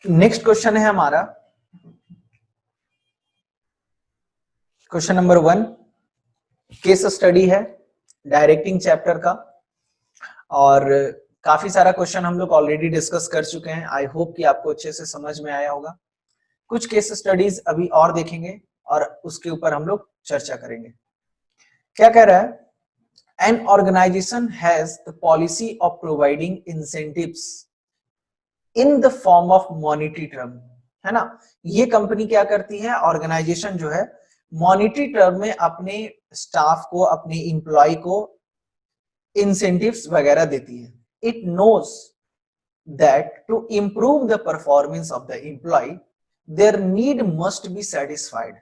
Next question है हमारा question number 1, case study है डायरेक्टिंग चैप्टर का। और काफी सारा क्वेश्चन हम लोग ऑलरेडी डिस्कस कर चुके हैं। आई होप कि आपको अच्छे से समझ में आया होगा। कुछ केस स्टडीज अभी और देखेंगे और उसके ऊपर हम लोग चर्चा करेंगे। क्या कह रहा है? An organization has the policy of providing incentives in the form of monetary term, है ना। ये कंपनी क्या करती है? ऑर्गेनाइजेशन जो है मॉनिटरी टर्म में अपने स्टाफ को, अपने एम्प्लॉय को इंसेंटिव्स वगैरह देती है। It knows that to improve the performance of the employee there need must be satisfied.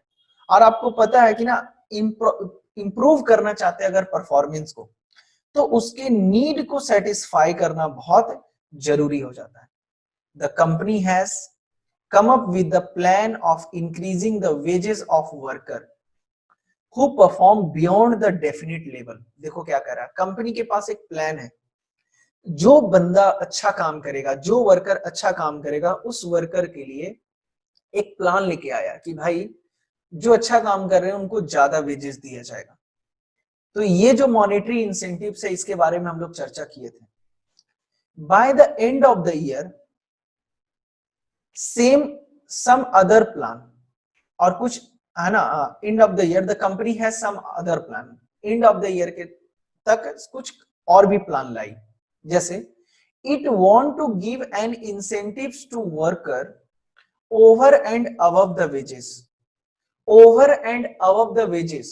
और आपको पता है कि ना, इंप्रूव करना चाहते हैं अगर परफॉर्मेंस को, तो उसके नीड को सेटिस्फाई करना बहुत जरूरी हो जाता है। The company has come up with the plan of increasing the wages of worker who perform beyond the definite level। देखो क्या कर रहा है, कंपनी के पास एक प्लान है। जो बंदा अच्छा काम करेगा, जो वर्कर अच्छा काम करेगा, उस वर्कर के लिए एक प्लान लेके आया कि भाई जो अच्छा काम कर रहे हैं उनको ज्यादा वेजेस दिया जाएगा। तो ये जो मॉनेटरी इंसेंटिव्स है, इसके बारे में हम लोग चर्चा किए थे। By the end of the year same some other plan, और कुछ है ना, end of the year the company has some other plan. End of the year के तक कुछ और भी प्लान लाई, जैसे it want to give an incentives to worker over and above the wages. Over and above the wages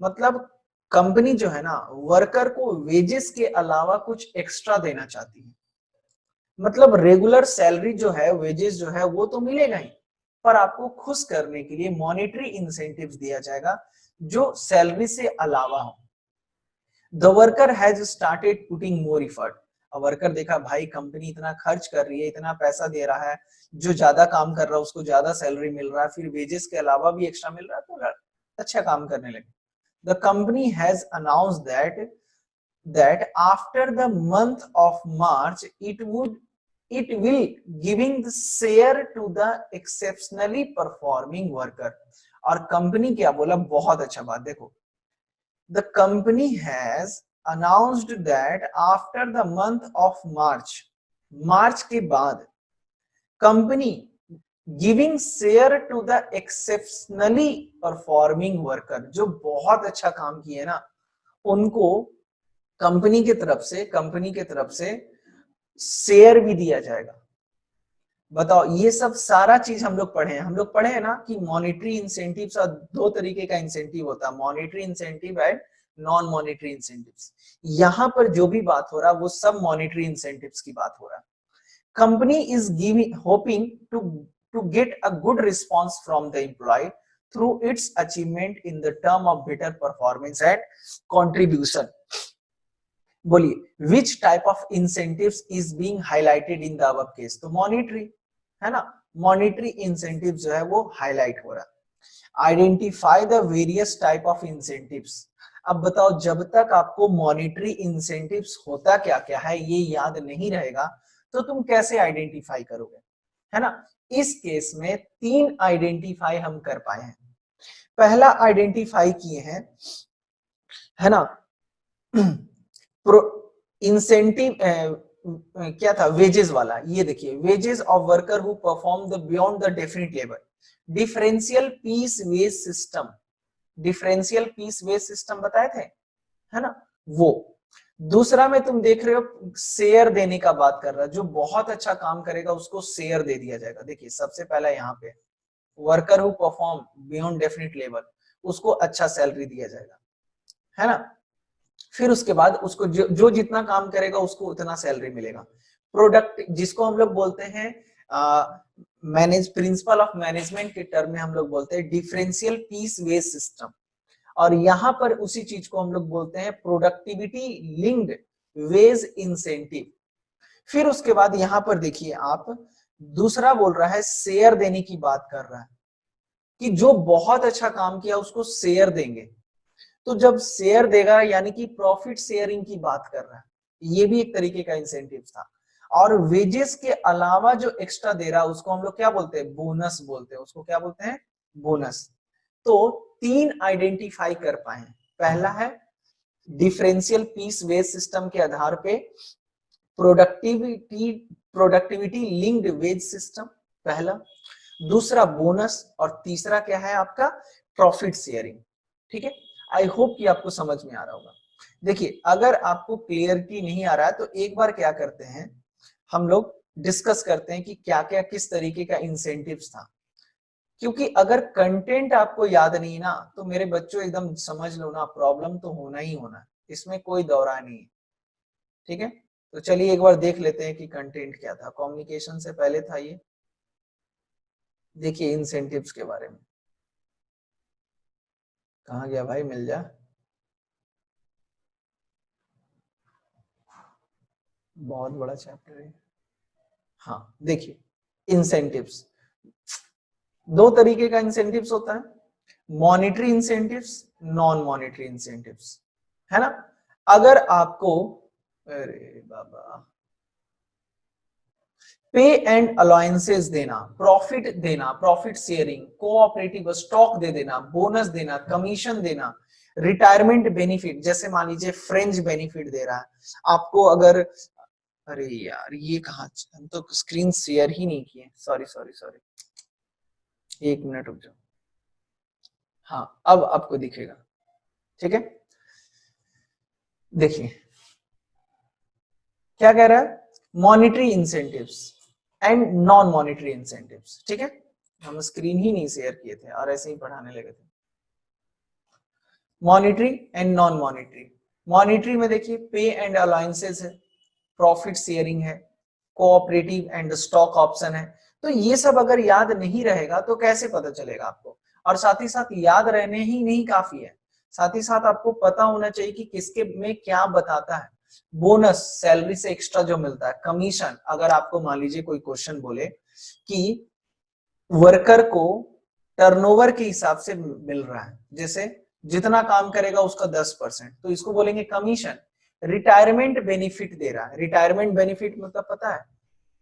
मतलब company जो है ना, वर्कर को वेजेस के अलावा कुछ एक्स्ट्रा देना चाहती है। मतलब रेगुलर सैलरी जो है, वेजेस जो है, वो तो मिलेगा ही, पर आपको खुश करने के लिए मॉनेटरी इंसेंटिव्स दिया जाएगा जो सैलरी से अलावा हो। The worker has started putting more effort. Worker देखा भाई कंपनी इतना खर्च कर रही है, इतना पैसा दे रहा है, जो ज्यादा काम कर रहा है उसको ज्यादा सैलरी मिल रहा है, फिर वेजेस के अलावा भी एक्स्ट्रा मिल रहा है, तो अच्छा काम करने लगे। The company has announced that after the month of March it will giving the share to the exceptionally performing worker। और कंपनी क्या बोला, बहुत अच्छा बात देखो, the company has announced that after the month of March के बाद company giving share to the exceptionally performing worker, जो बहुत अच्छा काम किए ना, उनको कंपनी की तरफ से शेयर भी दिया जाएगा। बताओ, ये सब सारा चीज हम लोग पढ़े हैं ना कि मॉनेटरी इंसेंटिव्स और दो तरीके का इंसेंटिव होता है, monetary incentive and non monetary incentives. यहां पर जो भी बात हो रहा है वो सब मॉनेटरी इंसेंटिव्स की बात हो रहा है। Company is giving hoping to get a good response from the employ through its achievement in the term of better performance and contribution. बोलिए which type of incentives is being highlighted in the above case? तो monetary है ना, monetary incentive जो है वो highlight हो रहा है। Identify the various type of incentives. अब बताओ, जब तक आपको मॉनेटरी इंसेंटिव्स होता क्या क्या है ये याद नहीं रहेगा तो तुम कैसे आइडेंटिफाई करोगे, है ना। इस केस में 3 आइडेंटिफाई हम कर पाए हैं। पहला आइडेंटिफाई किए हैं, है ना, इंसेंटिव क्या था, वेजेस वाला। ये देखिए, wages of worker who perform the beyond the definite level, differential piece wage system. Differential piece wage system बताए थे, है ना, वो। दूसरा में तुम देख रहे हो शेयर देने का बात कर रहा है, जो बहुत अच्छा काम करेगा उसको शेयर दे दिया जाएगा। देखिए सबसे पहला यहाँ पे worker who perform beyond definite level, उसको अच्छा सैलरी दिया जाएगा, है ना। फिर उसके बाद उसको जो जितना काम करेगा उसको उतना सैलरी मिलेगा। प्रोडक्ट, जिसको हम लोग बोलते हैं प्रिंसिपल ऑफ मैनेजमेंट के टर्म में हम लोग बोलते हैं डिफरेंशियल पीस वेज सिस्टम। और यहाँ पर उसी चीज को हम लोग बोलते हैं प्रोडक्टिविटी लिंक्ड वेज इंसेंटिव। फिर उसके बाद यहाँ पर देखिए आप, दूसरा बोल रहा है शेयर देने की बात कर रहा है कि जो बहुत अच्छा काम किया उसको शेयर देंगे। तो जब शेयर देगा यानी कि प्रॉफिट शेयरिंग की बात कर रहा है, ये भी एक तरीके का इंसेंटिव था। और वेजेस के अलावा जो एक्स्ट्रा दे रहा है उसको हम लोग क्या बोलते हैं, बोनस बोलते हैं, उसको क्या बोलते हैं, बोनस। तो 3 आइडेंटिफाई कर पाए। पहला है डिफरेंशियल पीस वेज सिस्टम के आधार पे productivity productivity linked wage system, पहला। दूसरा बोनस, और तीसरा क्या है आपका, प्रॉफिट शेयरिंग। ठीक है, आई होप कि आपको समझ में आ रहा होगा। देखिए, अगर आपको क्लियरिटी नहीं आ रहा है तो एक बार क्या करते हैं, हम लोग डिस्कस करते हैं कि क्या क्या किस तरीके का इंसेंटिव्स था। क्योंकि अगर कंटेंट आपको याद नहीं ना तो मेरे बच्चों एकदम समझ लो ना, प्रॉब्लम तो होना ही होना है, इसमें कोई दौरा नहीं है। ठीक है, तो चलिए एक बार देख लेते हैं कि कंटेंट क्या था। कम्युनिकेशन से पहले था ये, देखिए इंसेंटिव्स के बारे में। कहाँ गया भाई, मिल जा। बहुत बड़ा चैप्टर है। हाँ देखिए, इंसेंटिव्स, दो तरीके का इंसेंटिव्स होता है, monetary incentives, non monetary incentives, है ना। अगर आपको, अरे बाबा, पे एंड अलाउंसेस देना, प्रॉफिट देना, प्रॉफिट शेयरिंग, कोऑपरेटिव स्टॉक दे देना, बोनस देना, कमीशन देना, रिटायरमेंट बेनिफिट, जैसे मान लीजिए फ्रेंच बेनिफिट दे रहा है आपको अगर, अरे यार ये कहाँ, हम तो स्क्रीन शेयर ही नहीं किए, सॉरी सॉरी सॉरी, एक मिनट रुक जाओ। हाँ अब आपको दिखेगा, ठीक है। देखिए क्या कह रहा है, monetary incentives and non monetary incentives, ठीक है। हम स्क्रीन ही नहीं शेयर किए थे और ऐसे ही पढ़ाने लगे थे। Monetary and non monetary, monetary में देखिए पे एंड अलाउंसेस है, प्रॉफिट शेयरिंग है, कोऑपरेटिव एंड स्टॉक ऑप्शन है। तो ये सब अगर याद नहीं रहेगा तो कैसे पता चलेगा आपको, और साथ ही साथ याद रहने ही नहीं काफी है, साथ ही साथ आपको पता होना चाहिए कि किसके में क्या बताता है। बोनस सैलरी से एक्स्ट्रा जो मिलता है, कमीशन अगर आपको मान लीजिए कोई क्वेश्चन बोले कि वर्कर को टर्नओवर के हिसाब से मिल रहा है, जैसे जितना काम करेगा उसका 10%, तो इसको बोलेंगे कमीशन। रिटायरमेंट बेनिफिट दे रहा है, रिटायरमेंट बेनिफिट मतलब पता है,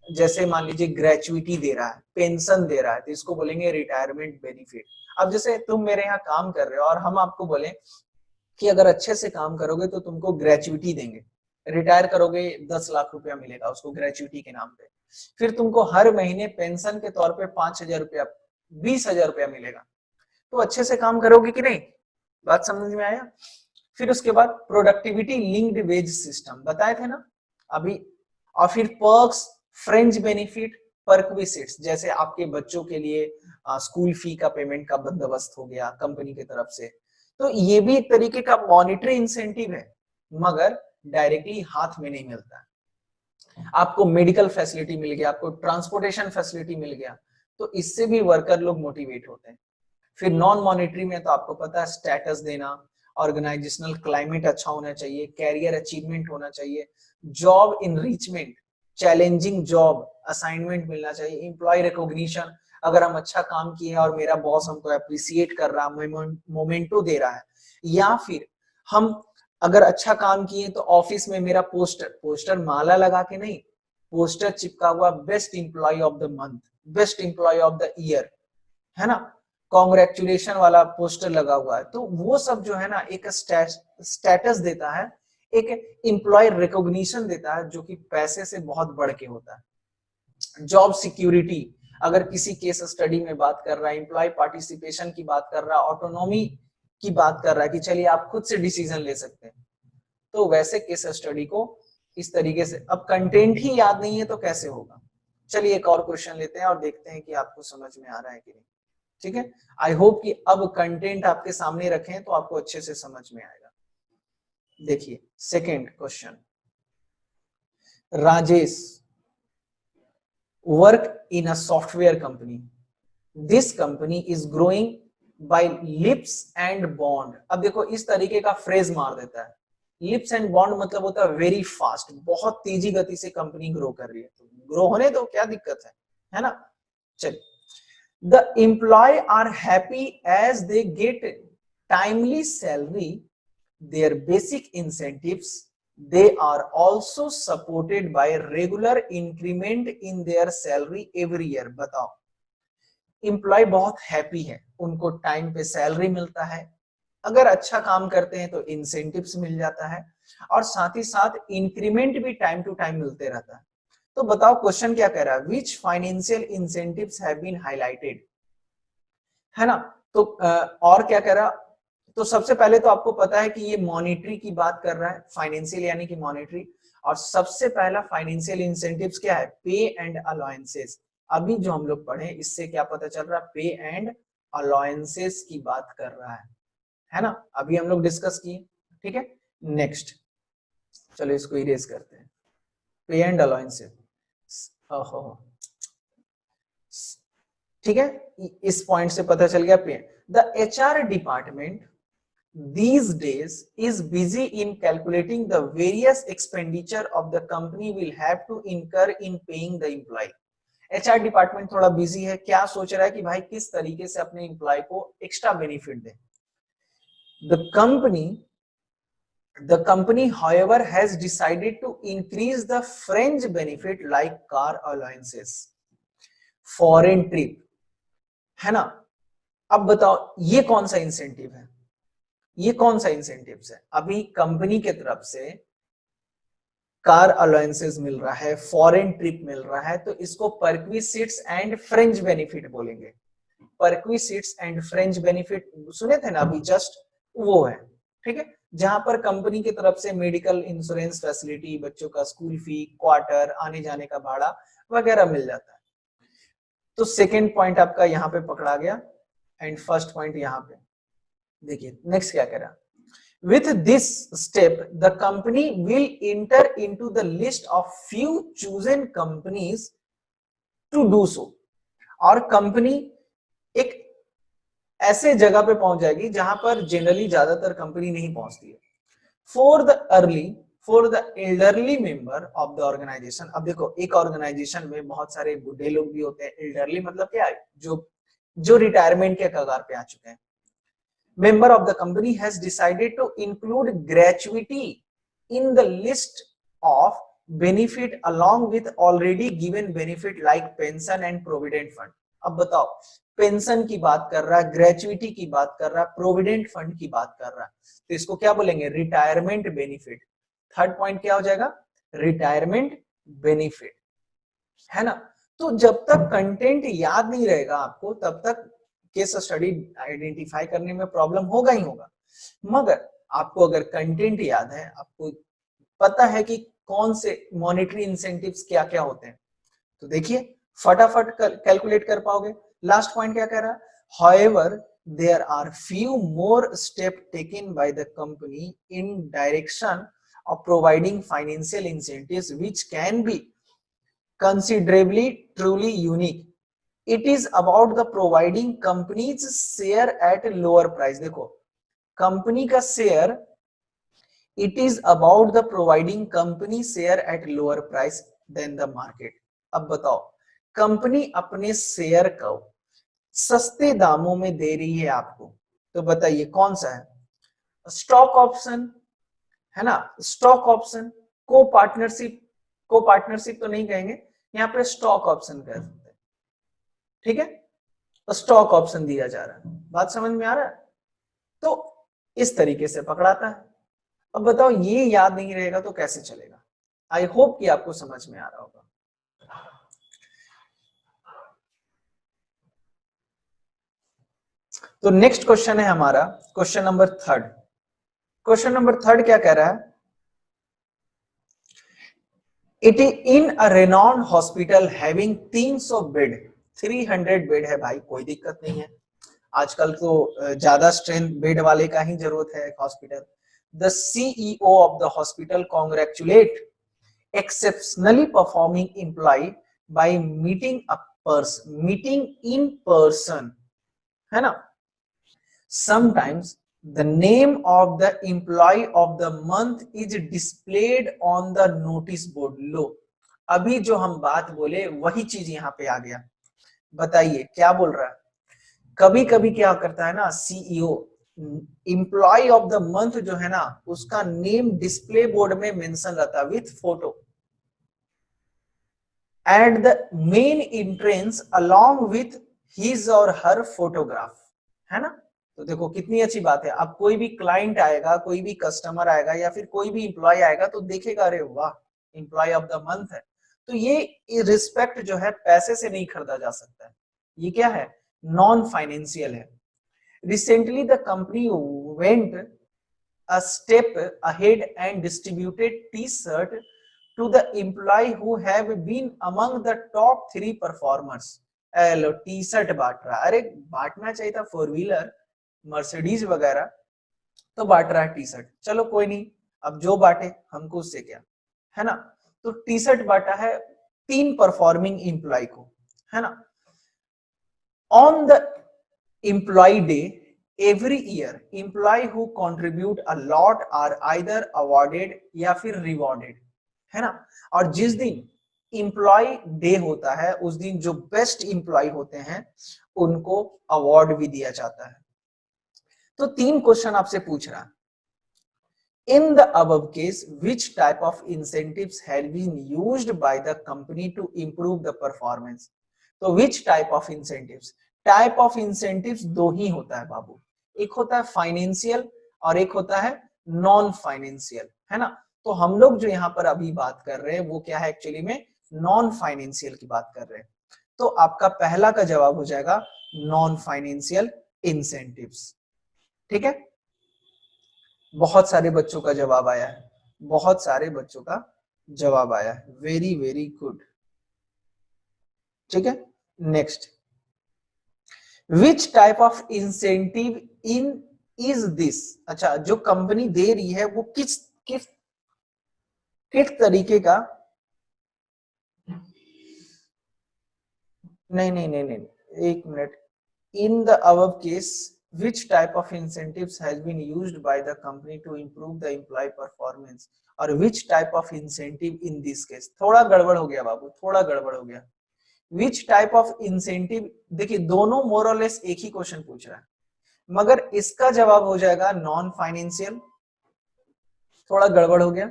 जैसे मान लीजिए ग्रेचुइटी दे रहा है, पेंशन दे रहा है, तो इसको बोलेंगे रिटायरमेंट बेनिफिट। अब जैसे तुम मेरे यहाँ काम कर रहे हो और हम आपको बोले कि अगर अच्छे से काम करोगे तो तुमको ग्रेचुइटी देंगे, रिटायर करोगे 10 लाख रुपया मिलेगा उसको ग्रेचुइटी के नाम पे, फिर तुमको हर महीने पेंशन के तौर पे 5,000 रुपया, 20,000 रुपया मिलेगा। तो अच्छे से काम करोगे कि नहीं, बात समझ में आया। फिर उसके बाद प्रोडक्टिविटी लिंक्ड वेज सिस्टम बताए थे ना अभी, और फिर पर्क्स, फ्रेंच बेनिफिट, परक्विसिट्स, जैसे आपके बच्चों के लिए स्कूल फी का पेमेंट का बंदोबस्त हो गया कंपनी की तरफ से। तो ये भी एक तरीके का मॉनिटरी इंसेंटिव है, मगर डायरेक्टली हाथ में नहीं मिलता। आपको मेडिकल फैसिलिटी मिल गया, आपको ट्रांसपोर्टेशन फैसिलिटी मिल गया, तो इससे भी वर्कर लोग मोटिवेट होते हैं। फिर नॉन मॉनिटरी में तो आपको पता है, स्टेटस देना, ऑर्गेनाइजेशनल क्लाइमेट अच्छा होना चाहिए, कैरियर अचीवमेंट होना चाहिए, job enrichment, challenging job assignment मिलना चाहिए, एम्प्लॉय रिकॉग्निशन, अगर हम अच्छा काम किए और मेरा बॉस हमको अप्रिसिएट कर रहा है, मोमेंटो दे रहा है, या फिर हम अगर अच्छा काम किए तो ऑफिस में मेरा पोस्टर, पोस्टर माला लगा के नहीं, पोस्टर चिपका हुआ, best employee of the month, best employee of the year, है ना, कॉन्ग्रेचुलेशन वाला पोस्टर लगा हुआ है, तो वो सब जो है ना एक स्टेटस देता है, एक एम्प्लॉय रिकॉग्निशन देता है, जो कि पैसे से बहुत बढ़ के होता है। जॉब सिक्योरिटी, अगर किसी केस स्टडी में बात कर रहा है, एम्प्लॉय पार्टिसिपेशन की बात कर रहा है, ऑटोनॉमी की बात कर रहा है कि चलिए आप खुद से डिसीजन ले सकते हैं, तो वैसे केस स्टडी को इस तरीके से, अब कंटेंट ही याद नहीं है तो कैसे होगा। चलिए एक और क्वेश्चन लेते हैं और देखते हैं कि आपको समझ में आ रहा है कि नहीं। ठीक है, आई होप कि अब कंटेंट आपके सामने रखें तो आपको अच्छे से समझ में आएगा। देखिए second question, Rajesh work in a software company, this company is growing by leaps and bound. अब देखो इस तरीके का फ्रेज मार देता है, लिप्स एंड बॉन्ड मतलब होता है वेरी फास्ट, बहुत तेजी गति से कंपनी ग्रो कर रही है, तो ग्रो होने दो, क्या दिक्कत है ना। चलिए, the employee are happy as they get timely salary, their basic incentives, they are also supported by regular increment in their salary every year। बताओ, एम्प्लॉय बहुत हैप्पी है, उनको टाइम पे सैलरी मिलता है, अगर अच्छा काम करते हैं तो इंसेंटिव्स मिल जाता है, और साथ ही साथ इंक्रीमेंट भी टाइम टू टाइम मिलते रहता है। तो बताओ क्वेश्चन क्या कह रहा है, which financial incentives have been highlighted, है ना। तो और क्या कह रहा, तो सबसे पहले तो आपको पता है कि ये मॉनेटरी की बात कर रहा है, फाइनेंशियल यानी कि मॉनेटरी, और सबसे पहला फाइनेंशियल इंसेंटिव्स क्या है, पे एंड अलाउंसेस। अभी जो हम लोग पढ़े इससे क्या पता चल रहा है, पे एंड अलाउंसेस की बात कर रहा है ना, अभी हम लोग डिस्कस किए, ठीक है। नेक्स्ट, चलो इसको इरेज करते हैं, पे एंड अलाउंसेस, ठीक है, इस पॉइंट से पता चल गया पे। The HR department these days is busy in calculating the various expenditure of the company will have to incur in paying the employee। HR department थोड़ा बिजी है, क्या सोच रहा है कि भाई किस तरीके से अपने एम्प्लॉय को extra benefit they. The company however has decided to increase the fringe benefit like car allowances, foreign trip, है ना। अब बताओ ये कौन सा इंसेंटिव है, ये कौन सा इंसेंटिव्स है, अभी कंपनी के तरफ से कार अलाउंसेस मिल रहा है, फॉरेन ट्रिप मिल रहा है, तो इसको परक्विसिट्स एंड फ्रेंच बेनिफिट बोलेंगे। परक्विसिट्स एंड फ्रेंच बेनिफिट सुने थे ना अभी जस्ट, वो है, ठीक है, जहां पर कंपनी की तरफ से मेडिकल इंश्योरेंस फैसिलिटी, बच्चों का स्कूल फी, क्वार्टर, आने जाने का भाड़ा वगैरह मिल जाता है। तो सेकेंड पॉइंट आपका यहाँ पे पकड़ा गया, एंड फर्स्ट पॉइंट यहाँ पे देखिए। नेक्स्ट क्या कह रहा, with this step the company will enter into the list of few chosen companies to do so। और कंपनी एक ऐसे जगह पे पहुंच जाएगी जहां पर जनरली ज्यादातर कंपनी नहीं पहुंचती है। For the elderly member of the organisation. अब देखो एक ऑर्गेनाइजेशन में बहुत सारे बूढ़े लोग भी होते हैं, एल्डरली मतलब क्या है, जो रिटायरमेंट के कगार पे आ चुके हैं। Member of the company has decided to include gratuity in the list of benefit along with already given benefit like pension and provident fund। अब बताओ पेंशन की बात कर रहा है, ग्रेचुइटी की बात कर रहा है, प्रोविडेंट फंड की बात कर रहा है, तो इसको क्या बोलेंगे, रिटायरमेंट बेनिफिट। थर्ड पॉइंट क्या हो जाएगा, रिटायरमेंट बेनिफिट, है ना। तो जब तक कंटेंट याद नहीं रहेगा आपको तब तक केस स्टडी आइडेंटिफाई करने में प्रॉब्लम होगा ही होगा। मगर आपको अगर कंटेंट याद है, आपको पता है कि कौन से मॉनेटरी इंसेंटिव्स क्या क्या होते हैं, तो देखिए फटाफट कैलकुलेट कर पाओगे। लास्ट पॉइंट क्या कह रहा है, however there are few more step taken by the company in direction of providing financial incentives which can be considerably truly unique। It is about the providing companies share at lower price। देखो company का share, it is about the providing company share at lower price than the market। अब बताओ company अपने share को सस्ते दामों में दे रही है आपको, तो बताइए कौन सा है, स्टॉक ऑप्शन, है ना, स्टॉक ऑप्शन, को पार्टनरशिप तो नहीं कहेंगे, यहाँ पे स्टॉक ऑप्शन कह सकते हैं, ठीक है, तो स्टॉक ऑप्शन दिया जा रहा है, बात समझ में आ रहा है। तो इस तरीके से पकड़ाता है। अब बताओ ये याद नहीं रहेगा तो कैसे चलेगा, आई होप कि आपको समझ में आ रहा होगा। तो नेक्स्ट क्वेश्चन है हमारा question number third. Question number third क्या कह रहा है, it is in a renowned hospital having 300 bed, 300 bed है भाई, कोई दिक्कत नहीं है, आजकल तो ज्यादा स्ट्रेंथ बेड वाले का ही जरूरत है hospital. The CEO of the hospital congratulate exceptionally performing employee by meeting in person, है ना। Sometimes the name of the employee of the month is displayed on the notice board। लो अभी जो हम बात बोले वही चीज यहाँ पे आ गया। बताइए क्या बोल रहा है, कभी कभी क्या करता है ना CEO, employee of the month जो है ना उसका नेम डिस्प्ले बोर्ड में मेंशन रहता है with photo at the main entrance along with his और हर फोटोग्राफ, है ना। तो देखो कितनी अच्छी बात है, अब कोई भी क्लाइंट आएगा, कोई भी कस्टमर आएगा या फिर कोई भी इंप्लॉय आएगा तो देखेगा अरे वाह इंप्लॉय ऑफ द मंथ है। तो ये रिस्पेक्ट जो है पैसे से नहीं खरीदा जा सकता है, ये क्या है, नॉन फाइनेंशियल है। Recently the company went a step ahead and distributed t-shirt to the employee who have been among the top 3 performers। Low T shirt बांट रहा, अरे बांटना चाहिए था फोर व्हीलर मर्सिडीज वगैरह, तो बांट रहा है टी शर्ट, चलो कोई नहीं, अब जो बांटे हमको उससे क्या, है ना। तो टी शर्ट बांटा है 3 परफॉर्मिंग एम्प्लॉय को, है ना। On the employee day every year employee who contribute a lot are either awarded या फिर rewarded, है ना। और जिस दिन एम्प्लॉय डे होता है उस दिन जो बेस्ट एम्प्लॉय होते हैं उनको अवार्ड भी दिया जाता है। तो 3 क्वेश्चन आपसे पूछ रहा है, in the above case which type of incentives had been used by the company to improve the performance। तो which type of incentives, type of incentives दो ही होता है बाबू, एक होता है फाइनेंशियल और एक होता है नॉन फाइनेंशियल, है ना। तो हम लोग जो यहाँ पर अभी बात कर रहे हैं वो क्या है, एक्चुअली में नॉन फाइनेंशियल की बात कर रहे हैं। तो आपका पहला का जवाब हो जाएगा नॉन फाइनेंशियल इंसेंटिव्स, ठीक है। बहुत सारे बच्चों का जवाब आया है, बहुत सारे बच्चों का जवाब आया है, वेरी वेरी गुड, ठीक है। Next, which type of incentive in is this, अच्छा जो कंपनी दे रही है वो किस किस किस तरीके का, नहीं नहीं नहीं नहीं एक minute, in the above case which type of incentives has been used by the company to improve the employee performance और which type of incentive in this case, थोड़ा गड़बड़ हो गया बाबू, थोड़ा गड़बड़ हो गया। which type of incentive, देखिए दोनों मोर और लेस एक ही क्वेश्चन पूछ रहा है, मगर इसका जवाब हो जाएगा नॉन फाइनेंशियल, थोड़ा गड़बड़ हो गया।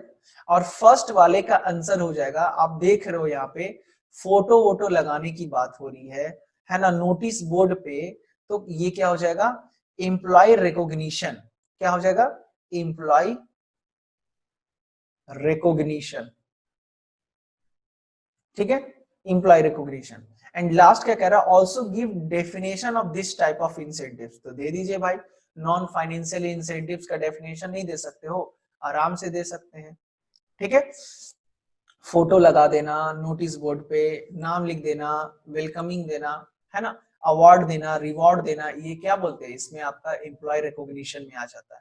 और फर्स्ट वाले का आंसर हो जाएगा, आप देख रहे हो यहाँ पे फोटो वोटो लगाने की बात हो रही है ना, नोटिस बोर्ड पे, तो ये क्या हो जाएगा, एम्प्लॉय रिकॉग्निशन, क्या हो जाएगा, एम्प्लॉय रिकॉग्निशन, ठीक है, एम्प्लॉय रिकॉग्निशन। एंड लास्ट क्या कह रहा है, also give definition of this type of incentives, तो दे दीजिए भाई, नॉन फाइनेंशियल इंसेंटिव्स का डेफिनेशन नहीं दे सकते हो, आराम से दे सकते हैं, ठीक है। फोटो लगा देना, नोटिस बोर्ड पे नाम लिख देना, वेलकमिंग देना, है ना, अवार्ड देना, रिवॉर्ड देना, ये क्या बोलते हैं, इसमें आपका एम्प्लॉय रिकॉग्निशन में आ जाता है।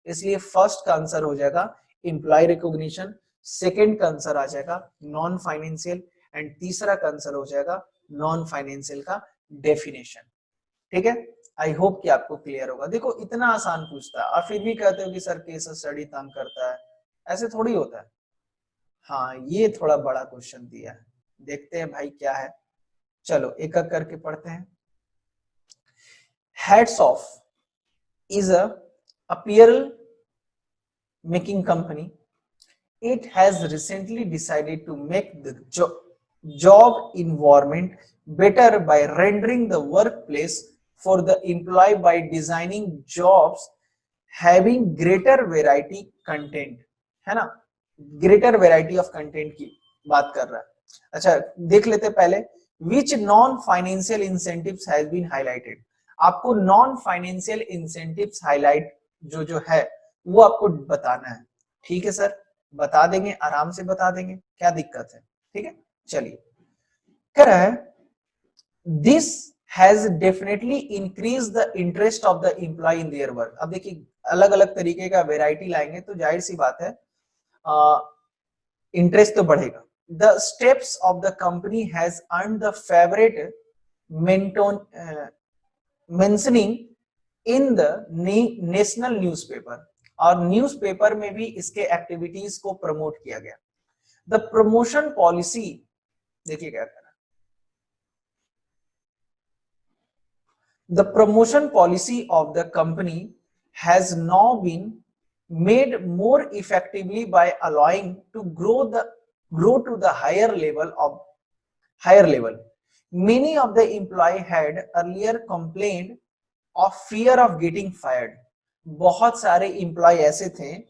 इसलिए फर्स्ट का आंसर हो जाएगा एम्प्लॉय रिकॉग्निशन, सेकंड का आंसर आ जाएगा नॉन फाइनेंशियल, एंड तीसरा का आंसर हो जाएगा नॉन फाइनेंशियल का डेफिनेशन, ठीक है। आई होप कि आपको क्लियर होगा। देखो इतना आसान पूछता है और फिर भी कहते हो कि सर केस स्टडी तंग करता है, ऐसे थोड़ी होता है। हाँ ये थोड़ा बड़ा क्वेश्चन दिया है, देखते हैं भाई क्या है, चलो एक एक करके पढ़ते हैं। Heads of is a apparel making company. It has recently decided to make the job environment better by rendering the workplace for the employee by designing jobs having greater variety content, है ना, greater variety of content की बात कर रहा है। अच्छा देख लेते पहले, which non financial incentives has been highlighted, आपको नॉन फाइनेंशियल इंसेंटिव्स हाईलाइट जो जो है वो आपको बताना है, ठीक है सर, बता देंगे, आराम से बता देंगे, क्या दिक्कत है, ठीक है। चलिए कह रहा है, this has definitely increase the interest of the employee in their work. अब देखिए अलग अलग तरीके का वेराइटी लाएंगे तो जाहिर सी बात है इंटरेस्ट तो बढ़ेगा। The steps of the company has earn the favourite mentioning in the national newspaper, और न्यूज़पेपर में भी इसके एक्टिविटीज को प्रमोट किया गया। द प्रमोशन पॉलिसी, देखिए क्या कर रहा है, the promotion policy of the company has now been made more effectively by allowing to grow to the higher level. Many of the employee had earlier complained of fear of getting fired. बहुत सारे employ ऐसे थे,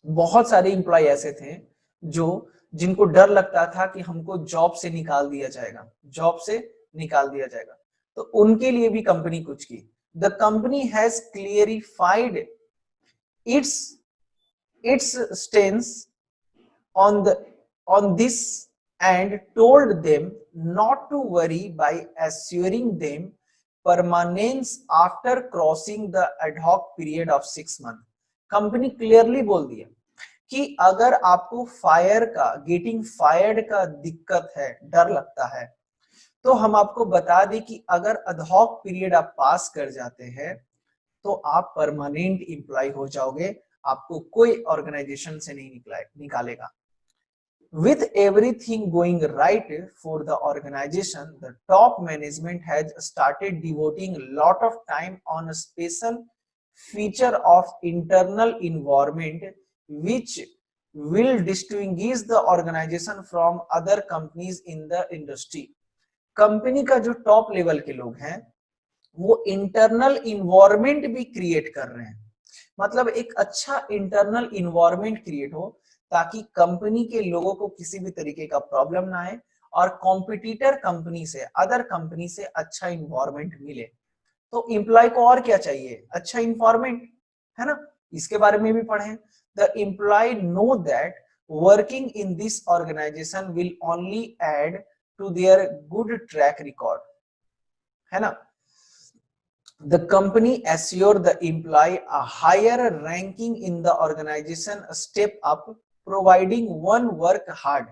बहुत सारे employ ऐसे थे जो जिनको डर लगता था कि हमको जॉब से निकाल दिया जाएगा, जॉब से निकाल दिया जाएगा, तो उनके लिए भी कंपनी कुछ की. The company has clarified its stance on this and told them not to worry by assuring them permanence after crossing the ad hoc period of 6 months. Company clearly बोल दिया कि अगर आपको गेटिंग फायर्ड का दिक्कत है, डर लगता है, तो हम आपको बता दें कि अगर अधॉक पीरियड आप पास कर जाते हैं तो आप परमानेंट एम्प्लॉय हो जाओगे, आपको कोई ऑर्गेनाइजेशन से नहीं निकालेगा. With everything going right for the organization, the top management has started devoting a lot of time on a special feature of internal environment which will distinguish the organization from other companies in the industry. Company का जो top level के लोग हैं वो internal environment भी create कर रहे हैं, मतलब एक अच्छा इंटरनल इन्वायरमेंट क्रिएट हो ताकि कंपनी के लोगों को किसी भी तरीके का प्रॉब्लम ना आए और कॉम्पिटिटर कंपनी से, अदर कंपनी से अच्छा इन्वायरमेंट मिले. तो एम्प्लॉय को और क्या चाहिए? अच्छा इन्वायरमेंट, है ना. इसके बारे में भी पढ़े. The employ know that working in this organisation will only add to their good track record, है ना. The company assure the employee a higher ranking in the organization, a step up, providing one work hard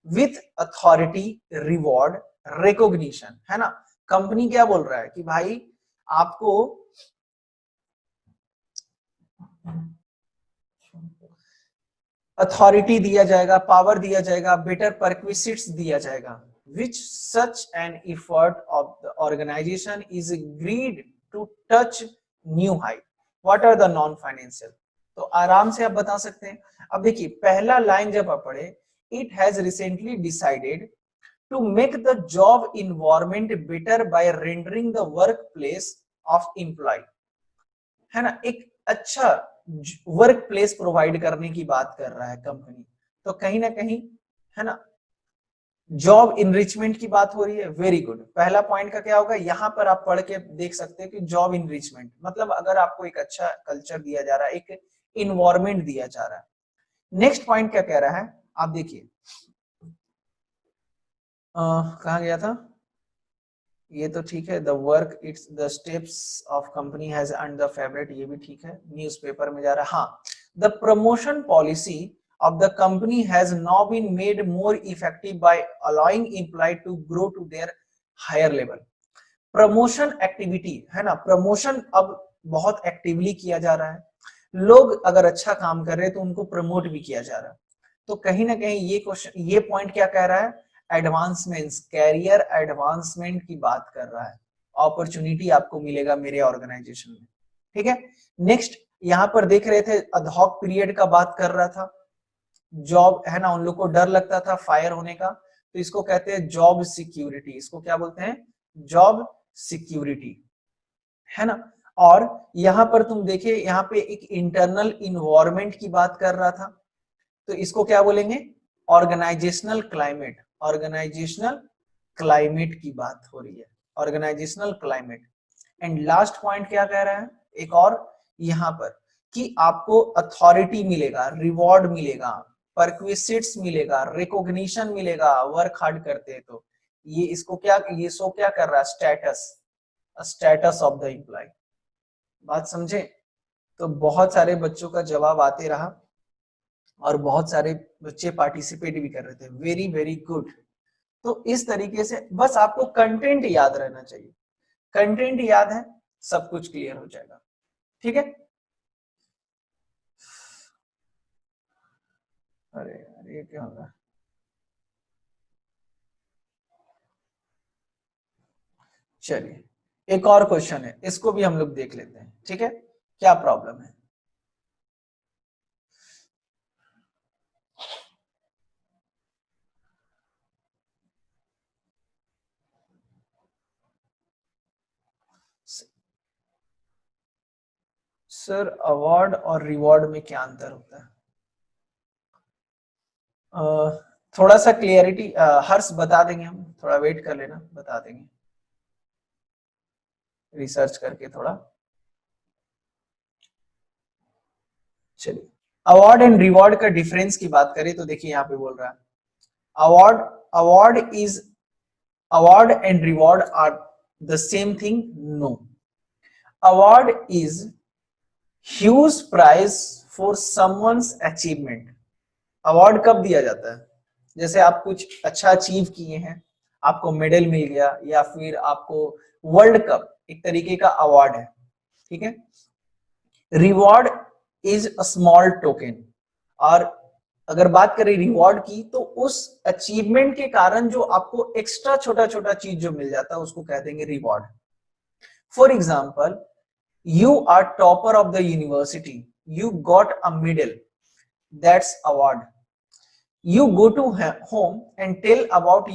with authority, reward, recognition, है ना. Company क्या बोल रहा है कि भाई आपको अथॉरिटी दिया जाएगा, पावर दिया जाएगा, बेटर परक्विसिट्स दिया जाएगा. Which such an effort of the organization is agreed to touch new height. What are the non-financial? तो आराम से आप बता सकते हैं. अब देखिए पहला लाइन जब आप पढ़े, it has recently decided to make the job environment better by rendering the workplace of employee, है ना. एक अच्छा वर्क प्लेस प्रोवाइड करने की बात कर रहा है कंपनी, तो कहीं ना कहीं, है ना, जॉब इनरिचमेंट की बात हो रही है. Very good. पहला पॉइंट का क्या होगा, यहां पर आप पढ़ के देख सकते हैं कि जॉब इनरिचमेंट मतलब अगर आपको एक अच्छा कल्चर दिया जा रहा है, एक इन्वायरमेंट दिया जा रहा है. नेक्स्ट पॉइंट क्या कह रहा है, आप देखिए. कहां गया था, ये तो ठीक है. The work it's the steps of company has earned the favourite, ये भी ठीक है. न्यूज़पेपर में जा रहा है. हाँ, the promotion policy of the company has now been made more effective by allowing employee to grow to their higher level. Promotion activity, है ना, प्रमोशन अब बहुत एक्टिवली किया जा रहा है. लोग अगर अच्छा काम कर रहे हैं तो उनको प्रमोट भी किया जा रहा है. तो कहीं ना कहीं ये क्वेश्चन, ये पॉइंट क्या कह रहा है, एडवांसमेंट्स, कैरियर एडवांसमेंट की बात कर रहा है. अपॉर्चुनिटी आपको मिलेगा मेरे ऑर्गेनाइजेशन में, ठीक है. नेक्स्ट यहां पर देख रहे थे अधॉक पीरियड का बात कर रहा था, जॉब, है ना, उन लोग को डर लगता था फायर होने का, तो इसको कहते हैं जॉब सिक्योरिटी. इसको क्या बोलते हैं, जॉब सिक्योरिटी, है ना. और यहां पर तुम देखिए, यहाँ पे एक इंटरनल इन्वायरमेंट की बात कर रहा था, तो इसको क्या बोलेंगे, ऑर्गेनाइजेशनल क्लाइमेट. ऑर्गेनाइजेशनल क्लाइमेट की बात हो रही है, organisational climate. And last point क्या कह रहा है, एक और यहां पर, कि आपको अथॉरिटी मिलेगा, रिवॉर्ड मिलेगा, परक्विसिट्स मिलेगा, रिकॉग्निशन मिलेगा, वर्क हार्ड करते हैं तो. ये इसको क्या, ये सो क्या कर रहा है, status, status of the employ. बात समझे. तो बहुत सारे बच्चों का जवाब आते रहा और बहुत सारे बच्चे पार्टिसिपेट भी कर रहे थे. Very very good. तो इस तरीके से बस आपको कंटेंट याद रहना चाहिए. कंटेंट याद है, सब कुछ क्लियर हो जाएगा, ठीक है. अरे यार ये क्या होगा, चलिए एक और क्वेश्चन है, इसको भी हम लोग देख लेते हैं, ठीक है, क्या प्रॉब्लम है। सर अवार्ड और रिवॉर्ड में क्या अंतर होता है? थोड़ा सा क्लियरिटी हर्ष बता देंगे, हम थोड़ा वेट कर लेना, बता देंगे रिसर्च करके थोड़ा। चलिए, अवार्ड एंड रिवॉर्ड का डिफरेंस की बात करें तो देखिए यहाँ पे बोल रहा है award, award is, award and reward are the same thing? No, award is huge prize for someone's achievement. Award कब दिया जाता है? जैसे आप कुछ अच्छा अचीव किए हैं, आपको मेडल मिल गया, या फिर आपको वर्ल्ड कप, एक तरीके का अवार्ड है, ठीक है। Reward is a small token, और अगर बात करें रिवॉर्ड की तो उस अचीवमेंट के कारण जो आपको एक्स्ट्रा छोटा छोटा चीज जो मिल जाता है उसको कह देंगे reward. For example, you are topper of the university, you got a medal, that's award. You go to home and tell about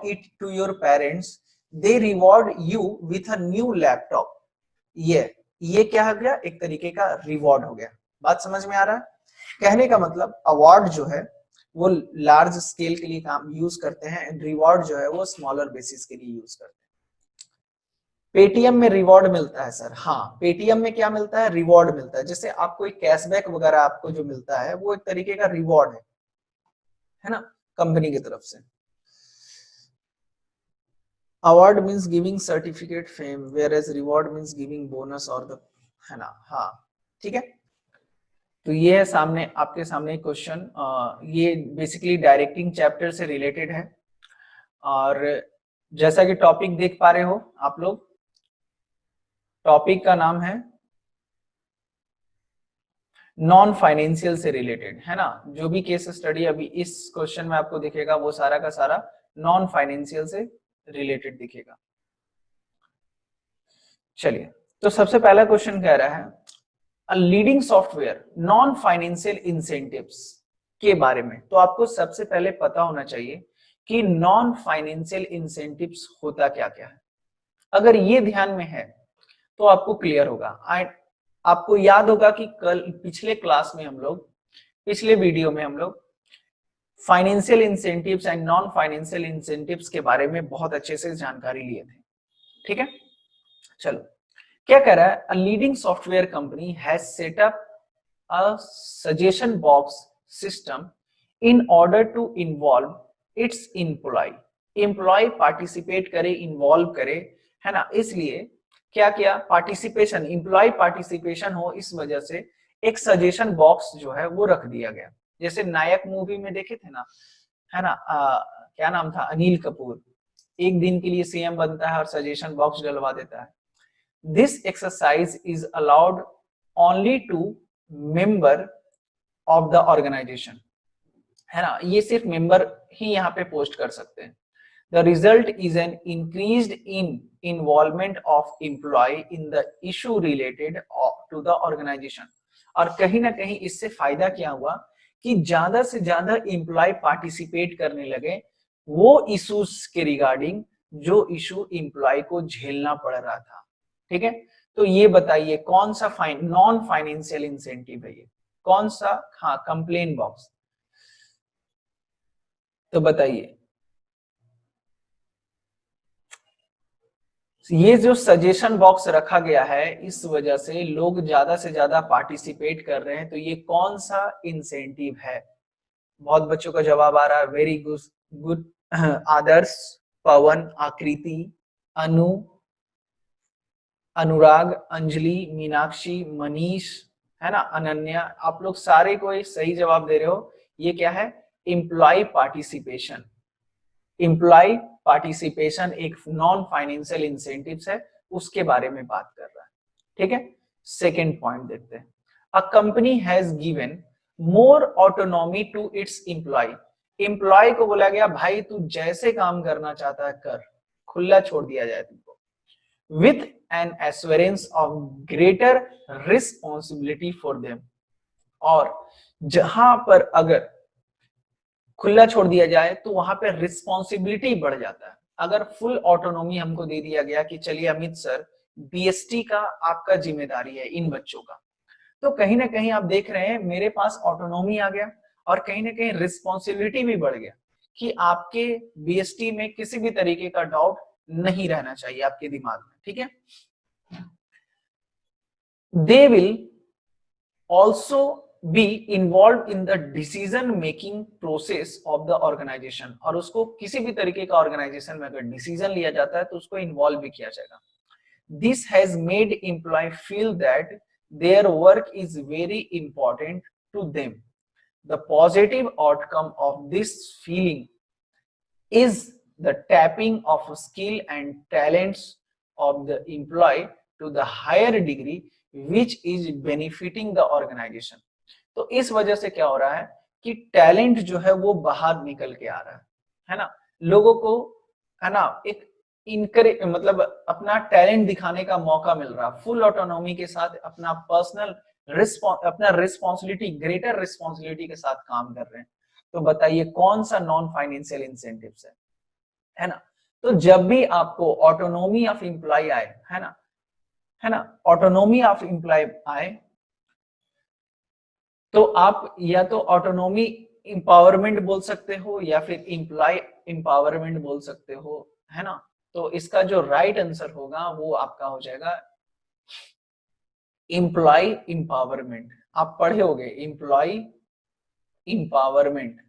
it to your parents, they reward you with a new laptop. ये क्या हो गया? एक तरीके का reward हो गया। बात समझ में आ रहा है? कहने का मतलब अवार्ड जो है वो लार्ज स्केल के लिए काम यूज करते हैं, एंड रिवॉर्ड जो है वो स्मॉलर बेसिस के लिए यूज करते हैं। पेटीएम में रिवॉर्ड मिलता है सर? हाँ, पेटीएम में क्या मिलता है? रिवॉर्ड मिलता है। जैसे आपको एक कैशबैक वगैरह आपको जो मिलता है वो एक तरीके का रिवॉर्ड है ना, कंपनी की तरफ से। Award means giving certificate fame, whereas reward means giving bonus और द, है ना, हाँ ठीक है। तो ये है सामने आपके सामने क्वेश्चन, ये बेसिकली डायरेक्टिंग चैप्टर से रिलेटेड है, और जैसा कि टॉपिक देख पा रहे हो आप लोग, टॉपिक का नाम है नॉन फाइनेंशियल से रिलेटेड, है ना। जो भी केस स्टडी अभी इस क्वेश्चन में आपको दिखेगा वो सारा का सारा नॉन फाइनेंशियल से रिलेटेड दिखेगा। चलिए, तो सबसे पहला क्वेश्चन कह रहा है a leading software non financial incentives के बारे में। तो आपको सबसे पहले पता होना चाहिए कि नॉन फाइनेंशियल इंसेंटिव्स होता क्या क्या है। अगर ये ध्यान में है तो आपको क्लियर होगा। आपको याद होगा कि कल पिछले क्लास में हम लोग, पिछले वीडियो में हम लोग financial incentives and non financial incentives के बारे में बहुत अच्छे से जानकारी लिए थे, ठीक है। चलो, क्या कह रहा है, a leading software company has set up a suggestion box system in order to involve its employ. Employ participate करे, इन्वॉल्व करे, है ना, इसलिए क्या किया, पार्टिसिपेशन, एम्प्लॉय पार्टिसिपेशन हो, इस वजह से एक सजेशन बॉक्स जो है वो रख दिया गया। जैसे नायक मूवी में देखे थे ना, है ना, क्या नाम था, अनिल कपूर, एक दिन के लिए सीएम बनता है और सजेशन बॉक्स डलवा देता है। This exercise is allowed only to member of the organisation, है ना, ये सिर्फ मेंबर ही यहाँ पे पोस्ट कर सकते हैं। The result is an increased involvement of employee in the issue related to the organization। और कहीं ना कहीं इससे फायदा क्या हुआ कि ज्यादा से ज्यादा एम्प्लॉय पार्टिसिपेट करने लगे वो इश्यूज के रिगार्डिंग जो इशू एम्प्लॉय को झेलना पड़ रहा था, ठीक है। तो ये बताइए कौन सा नॉन फाइनेंशियल इंसेंटिव है ये, कौन सा? हाँ, कंप्लेन बॉक्स। तो बताइए, ये जो सजेशन बॉक्स रखा गया है इस वजह से लोग ज्यादा से ज्यादा पार्टिसिपेट कर रहे हैं, तो ये कौन सा इंसेंटिव है? बहुत बच्चों का जवाब आ रहा है, वेरी गुड गुड। आदर्श, पवन, आकृति, अनु, अनुराग, अंजलि, मीनाक्षी, मनीष, है ना, अनन्या, आप लोग सारे कोई सही जवाब दे रहे हो। ये क्या है? Employ participation. एम्प्लॉय पार्टिसिपेशन एक नॉन फाइनेंशियल इंसेंटिव्स है, उसके बारे में बात कर रहा है, ठीक है। सेकेंड पॉइंट देखते हैं, a company has given more autonomy to its employ. Employ को बोला गया भाई तू जैसे काम करना चाहता है कर, खुला छोड़ दिया जाए तुमको। with an assurance of greater responsibility for them। और जहां पर अगर खुला छोड़ दिया जाए तो वहां पे रिस्पॉन्सिबिलिटी बढ़ जाता है। अगर फुल ऑटोनॉमी हमको दे दिया गया कि चलिए अमित सर बीएसटी का आपका जिम्मेदारी है इन बच्चों का, तो कहीं ना कहीं आप देख रहे हैं मेरे पास ऑटोनॉमी आ गया और कहीं ना कहीं रिस्पॉन्सिबिलिटी भी बढ़ गया कि आपके बीएसटी में किसी भी तरीके का डाउट नहीं रहना चाहिए आपके दिमाग में, ठीक है। They will also be involve in the decision making process of the organisation, और उसको किसी भी तरीके का ऑर्गेनाइजेशन में अगर डिसीजन लिया जाता है तो उसको इन्वॉल्व भी किया जाएगा। This has made employ feel that their work is very important to them. The positive outcome of this feeling is the tapping of skill and talents of the employee to the higher degree which is benefiting the organization। तो इस वजह से क्या हो रहा है कि talent जो है वो बाहर निकल के आ रहा है ना, लोगों को है ना एक इनकरेज मतलब अपना टैलेंट दिखाने का मौका मिल रहा, फुल ऑटोनॉमी के साथ अपना पर्सनल अपना रिस्पॉन्सिबिलिटी ग्रेटर रिस्पॉन्सिबिलिटी के साथ काम कर रहे हैं। तो बताइए कौन सा नॉन फाइनेंशियल इंसेंटिव्स है ना। तो जब भी आपको ऑटोनॉमी ऑफ एम्प्लॉय आए है ना ऑटोनॉमी ऑफ एम्प्लॉय आए तो आप या तो ऑटोनॉमी एम्पावरमेंट बोल सकते हो या फिर एम्प्लॉय एम्पावरमेंट बोल सकते हो, है ना। तो इसका जो राइट आंसर होगा वो आपका हो जाएगा एम्प्लॉय एम्पावरमेंट। आप पढ़े होंगे एम्प्लॉय एम्पावरमेंट।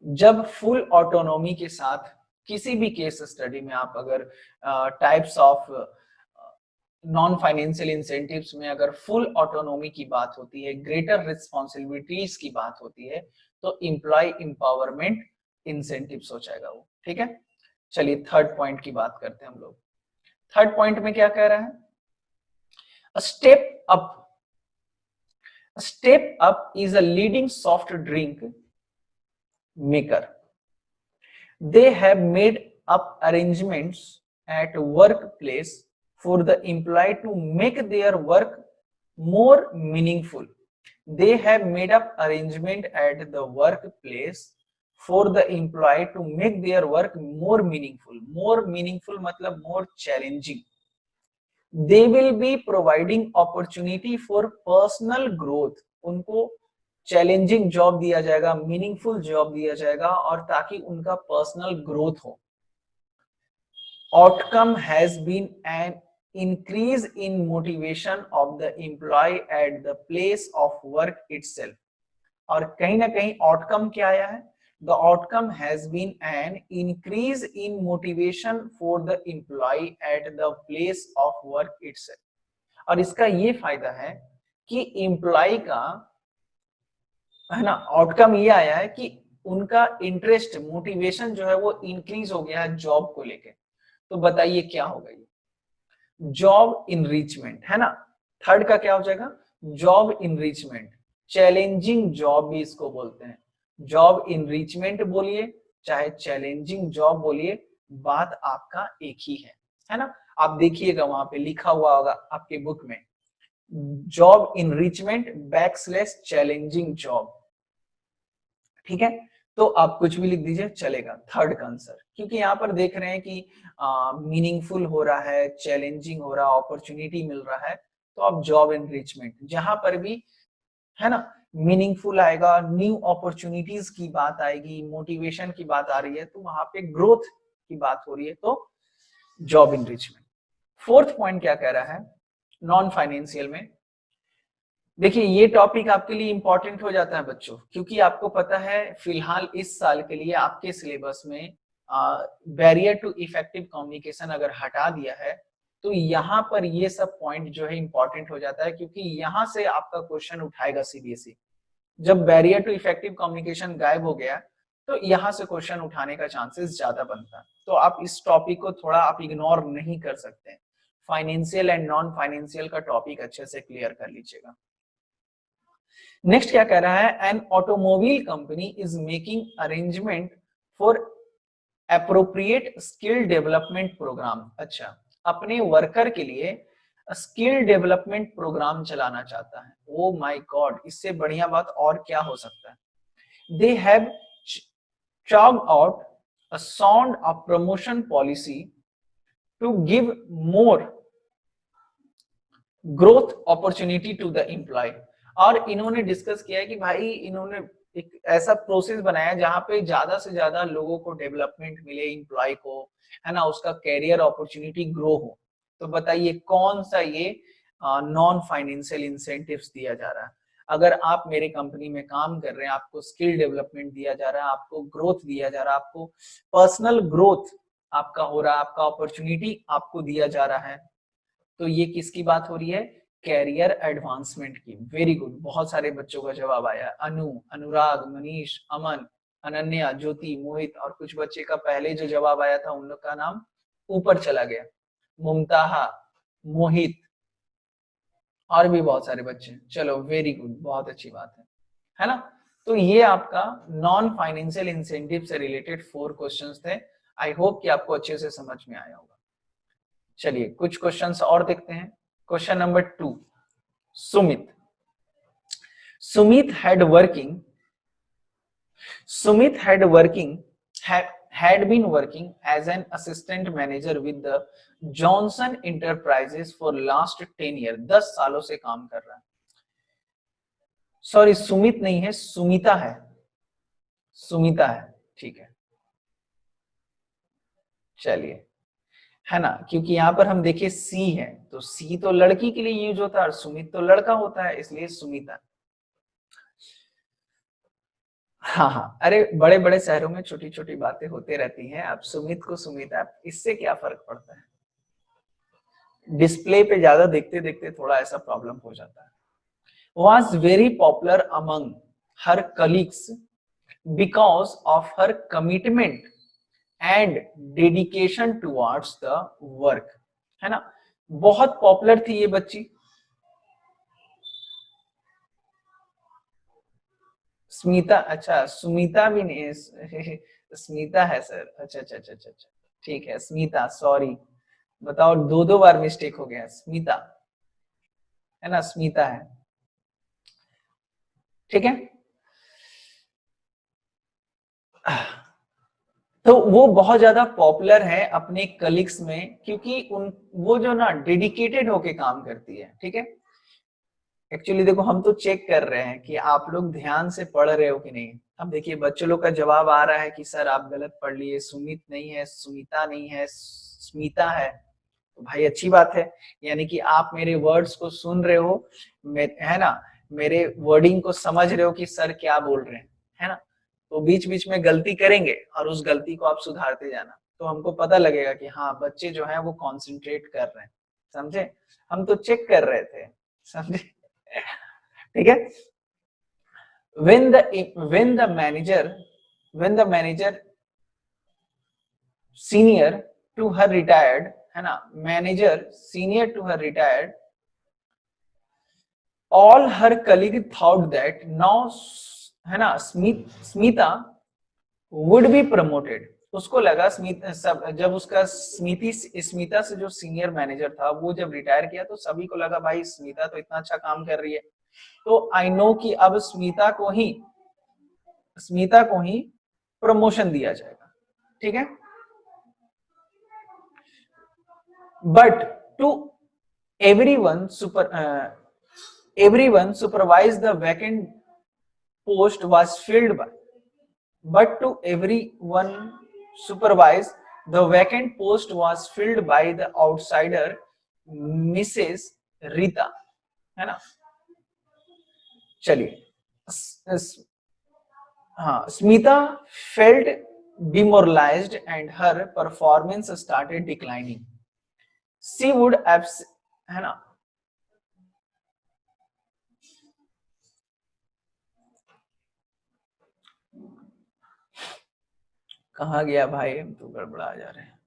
जब फुल ऑटोनॉमी के साथ किसी भी केस स्टडी में आप अगर types of non financial incentives में अगर फुल ऑटोनॉमी की बात होती है, ग्रेटर रिस्पॉन्सिबिलिटीज की बात होती है, तो एम्प्लॉय एम्पावरमेंट इंसेंटिव्स हो जाएगा वो, ठीक है। चलिए थर्ड पॉइंट की बात करते हैं हम लोग। थर्ड पॉइंट में क्या कह रहा है, step up. Step up is a leading soft drink maker. They have made up arrangements at workplace for the employee to make their work more meaningful. They have made up arrangement at the workplace for the employee to make their work more meaningful. More meaningful मतलब more challenging. They will be providing opportunity for personal growth. उनको challenging job दिया जाएगा, meaningful job दिया जाएगा और ताकि उनका personal growth हो। Outcome has been an increase in motivation of the employ at the place of work itself. और कहीं ना कहीं आउटकम क्या आया है, the outcome has been an increase in motivation for the employ at the place of work itself. और इसका ये फायदा है कि एम्प्लॉय का है ना आउटकम ये आया है कि उनका इंटरेस्ट मोटिवेशन जो है वो इंक्रीज हो गया है जॉब को लेके। तो बताइए क्या होगा ये, जॉब इनरिचमेंट है ना। थर्ड का क्या हो जाएगा, जॉब इनरिचमेंट। चैलेंजिंग जॉब भी इसको बोलते हैं, जॉब इनरिचमेंट बोलिए चाहे चैलेंजिंग जॉब बोलिए, बात आपका एक ही है ना। आप देखिएगा वहां पे लिखा हुआ होगा आपके बुक में, job enrichment backslash challenging job, ठीक है। तो आप कुछ भी लिख दीजिए चलेगा थर्ड का आंसर, क्योंकि यहाँ पर देख रहे हैं कि मीनिंगफुल हो रहा है, चैलेंजिंग हो रहा है, अपॉर्चुनिटी मिल रहा है, तो आप जॉब एनरिचमेंट जहां पर भी है ना मीनिंगफुल आएगा, न्यू अपॉर्चुनिटीज की बात आएगी, मोटिवेशन की बात आ रही है, तो वहां पे ग्रोथ की बात हो रही है, तो जॉब एनरिचमेंट। फोर्थ पॉइंट क्या कह रहा है नॉन फाइनेंशियल में, देखिए ये टॉपिक आपके लिए इंपॉर्टेंट हो जाता है बच्चों, क्योंकि आपको पता है फिलहाल इस साल के लिए आपके सिलेबस में बैरियर टू इफेक्टिव कम्युनिकेशन अगर हटा दिया है तो यहाँ पर ये सब पॉइंट जो है इंपॉर्टेंट हो जाता है, क्योंकि यहाँ से आपका क्वेश्चन उठाएगा सीबीएसई। जब बैरियर टू इफेक्टिव कम्युनिकेशन गायब हो गया तो यहाँ से क्वेश्चन उठाने का चांसेस ज्यादा बनता है। तो आप इस टॉपिक को थोड़ा आप इग्नोर नहीं कर सकते, फाइनेंशियल एंड नॉन फाइनेंशियल का टॉपिक अच्छे से क्लियर कर लीजिएगा। नेक्स्ट क्या कह रहा है, an automobile company is making arrangement for appropriate skill development programme. अच्छा, अपने वर्कर के लिए स्किल डेवलपमेंट प्रोग्राम चलाना चाहता है। ओ माय गॉड, इससे बढ़िया बात और क्या हो सकता है। They have chalked out a sound of promotion policy to give more growth opportunity to the employ. और इन्होंने डिस्कस किया है कि भाई इन्होंने एक ऐसा प्रोसेस बनाया जहां पे ज्यादा से ज्यादा लोगों को डेवलपमेंट मिले, एम्प्लॉय को, है ना, उसका कैरियर अपॉर्चुनिटी ग्रो हो। तो बताइए कौन सा ये नॉन फाइनेंशियल इंसेंटिव्स दिया जा रहा है। अगर आप मेरे कंपनी में काम कर रहे हैं, आपको स्किल डेवलपमेंट दिया जा रहा है, आपको ग्रोथ दिया जा रहा है, आपको पर्सनल ग्रोथ आपका हो रहा है, आपका अपॉर्चुनिटी आपको दिया जा रहा है, तो ये किसकी बात हो रही है, कैरियर एडवांसमेंट की। वेरी गुड, बहुत सारे बच्चों का जवाब आया। अनु, अनुराग, मनीष, अमन, अनन्या, ज्योति, मोहित और कुछ बच्चे का पहले जो जवाब आया था उन लोग का नाम ऊपर चला गया। मुमताहा, मोहित और भी बहुत सारे बच्चे। चलो वेरी गुड, बहुत अच्छी बात है ना। तो ये आपका नॉन फाइनेंशियल इंसेंटिव से रिलेटेड 4 क्वेश्चंस थे। आई होप कि आपको अच्छे से समझ में आया होगा। चलिए कुछ क्वेश्चंस और देखते हैं। Question number 2, Sumit had been working as an assistant manager with the Johnson Enterprises for last 10 years। 10 सालों से काम कर रहा है। सॉरी, सुमित नहीं है, सुमिता है, सुमिता है, ठीक है। चलिए, है ना, क्योंकि यहाँ पर हम देखे सी है, तो सी तो लड़की के लिए यूज होता है और सुमित तो लड़का होता है, इसलिए सुमिता। हाँ हाँ, अरे बड़े बड़े शहरों में छोटी छोटी बातें होते रहती हैं। आप सुमित को सुमिता, इससे क्या फर्क पड़ता है, डिस्प्ले पे ज्यादा देखते देखते थोड़ा ऐसा प्रॉब्लम हो जाता है। Was very popular among her colleagues because of her commitment and dedication towards the work, है ना। बहुत पॉपुलर थी ये बच्ची। स्मिता, अच्छा सुमिता भी नहीं है, स्मिता है सर। अच्छा अच्छा अच्छा अच्छा, ठीक है स्मिता, सॉरी, बताओ 2 बार मिस्टेक हो गया। स्मिता है ना, स्मिता है, ठीक है। तो वो बहुत ज्यादा पॉपुलर है अपने कलीग्स में, क्योंकि उन वो जो ना डेडिकेटेड होके काम करती है, ठीक है। एक्चुअली देखो, हम तो चेक कर रहे हैं कि आप लोग ध्यान से पढ़ रहे हो कि नहीं। अब देखिए बच्चों लोग का जवाब आ रहा है कि सर आप गलत पढ़ लिए, सुमित नहीं है, सुमिता नहीं है, स्मिता है। तो भाई अच्छी बात है, यानी कि आप मेरे वर्ड्स को सुन रहे हो, है ना, मेरे वर्डिंग को समझ रहे हो कि सर क्या बोल रहे हैं, है ना। तो बीच बीच में गलती करेंगे और उस गलती को आप सुधारते जाना, तो हमको पता लगेगा कि हाँ बच्चे जो है वो कॉन्सेंट्रेट कर रहे हैं, समझे। हम तो चेक कर रहे थे, समझे, ठीक है। when the when the manager when the manager senior to her retired, है ना, manager senior to her retired, all her colleague thought that now, है ना, स्मिता would be promoted। उसको लगा सब जब उसका स्मिता से जो सीनियर मैनेजर था वो जब रिटायर किया, तो सभी को लगा भाई स्मिता तो इतना अच्छा काम कर रही है, तो आई नो कि अब स्मिता को ही प्रमोशन दिया जाएगा, ठीक है। But to everyone supervised the vacant post was filled by but to everyone supervised the vacant post was filled by the outsider Mrs. Rita, है ना। चलिए, हाँ, Smita felt demoralized and her performance started declining। she would है ना, कहा गया भाई, हम तो गड़बड़ा जा रहे हैं।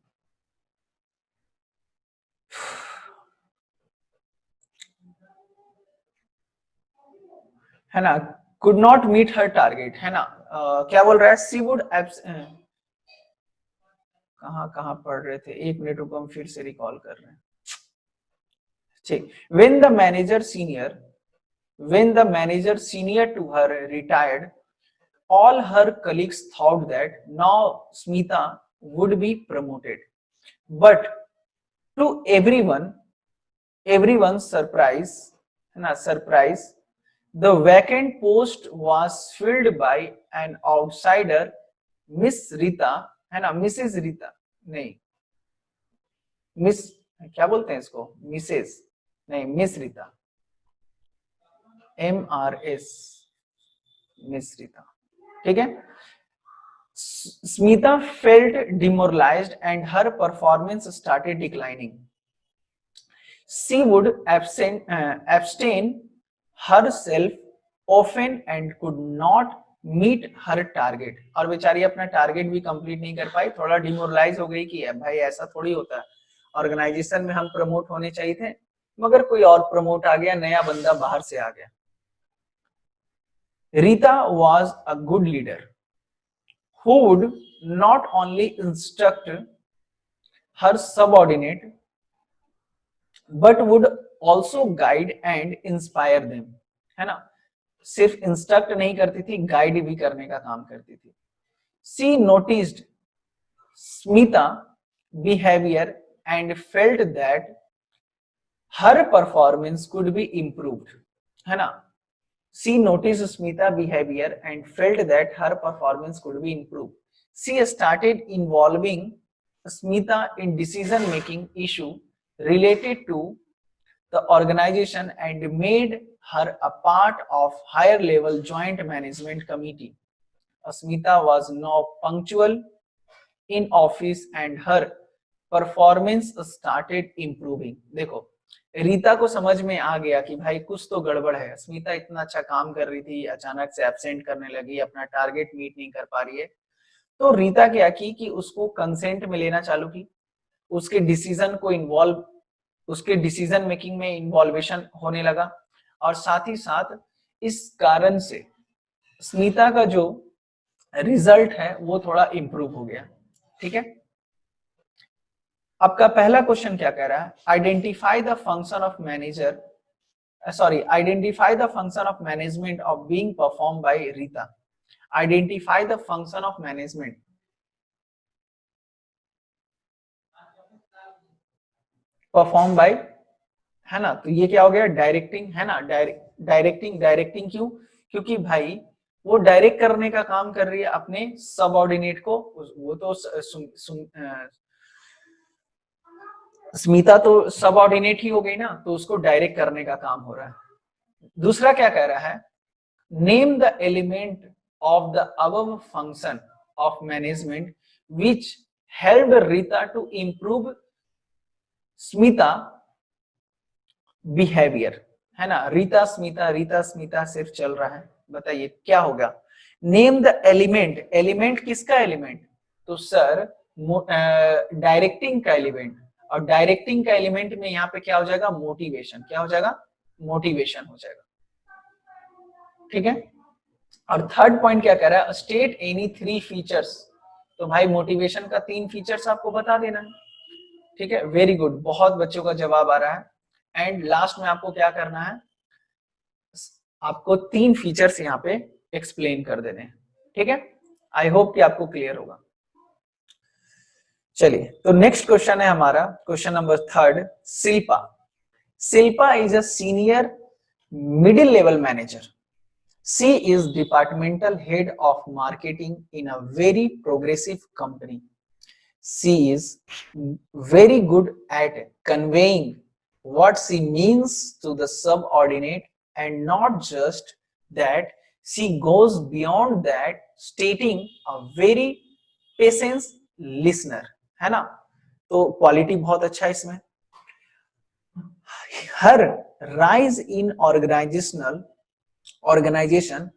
है ना, could not meet her target, है ना। क्या बोल रहा है, she would कहाँ पढ़ रहे थे, एक मिनट रुको, हम फिर से रिकॉल कर रहे हैं। ठीक, when the manager senior to her retired, all her colleagues thought that now Smita would be promoted, but to everyone's surprise, the vacant post was filled by an outsider, Miss Rita, है ना, Mrs Rita, नहीं, miss, क्या बोलते हैं इसको, Mrs नहीं, miss Rita, MRS, miss Rita, ठीक है। Smita felt demoralized and her performance started declining. She would abstain herself often and could not meet her target. और बेचारी अपना टारगेट भी कंप्लीट नहीं कर पाई, थोड़ा डिमोरलाइज हो गई कि भाई ऐसा थोड़ी होता है, ऑर्गेनाइजेशन में हम प्रमोट होने चाहिए थे मगर कोई और प्रमोट आ गया, नया बंदा बाहर से आ गया। Rita was a good leader who would not only instruct her subordinate but would also guide and inspire them, है ना, सिर्फ इंस्ट्रक्ट नहीं करती थी, गाइड भी करने का काम करती थी। She noticed Smita behavior and felt that her performance could be improved, है ना। She noticed Smita behavior and felt that her performance could be improved. She started involving Smita in decision-making issue related to the organization and made her a part of higher-level joint management committee. Smita was now punctual in office and her performance started improving. देखो, रीता को समझ में आ गया कि भाई कुछ तो गड़बड़ है, स्मिता इतना अच्छा काम कर रही थी, अचानक से एब्सेंट करने लगी, अपना टारगेट मीट नहीं कर पा रही है। तो रीता क्या की कि उसको कंसेंट में लेना चालू की, उसके डिसीजन मेकिंग में इन्वॉल्वेशन होने लगा, और साथ ही साथ इस कारण से स्मिता का जो रिजल्ट है वो थोड़ा इंप्रूव हो गया, ठीक है। आपका पहला क्वेश्चन क्या कह रहा है, identify the function of management of being perform by Rita. Identify the function of management, perform by, है ना, तो ये क्या हो गया, डायरेक्टिंग, है ना, डायरेक्टिंग क्यों, क्योंकि भाई वो डायरेक्ट करने का काम कर रही है अपने सबऑर्डिनेट को, वो तो स्मिता तो सबऑर्डिनेट ही हो गई ना, तो उसको डायरेक्ट करने का काम हो रहा है। दूसरा क्या कह रहा है, name the element of the above function of management which help Rita to improve Smita behaviour, है ना, रीता स्मिता सिर्फ चल रहा है, बताइए क्या होगा। नेम द एलिमेंट, एलिमेंट किसका एलिमेंट, तो सर डायरेक्टिंग का एलिमेंट, और डायरेक्टिंग का एलिमेंट में यहाँ पे क्या हो जाएगा, मोटिवेशन, क्या हो जाएगा, मोटिवेशन हो जाएगा, ठीक है। और थर्ड पॉइंट क्या कह रहा है, स्टेट एनी 3 फीचर्स, तो भाई मोटिवेशन का 3 फीचर्स आपको बता देना है, ठीक है, वेरी गुड, बहुत बच्चों का जवाब आ रहा है। एंड लास्ट में आपको क्या करना है, आपको 3 फीचर्स यहाँ पे एक्सप्लेन कर देने हैं, ठीक है। आई होप कि आपको क्लियर होगा। चलिए, तो नेक्स्ट क्वेश्चन है हमारा, question number 3, Shilpa is a senior middle level manager. She is departmental head of marketing in a very progressive company. She is very good at conveying what she means to the subordinate, and not just that, she goes beyond that, stating a very patient listener, है ना, तो quality बहुत अच्छा है इसमें। Her rise in organization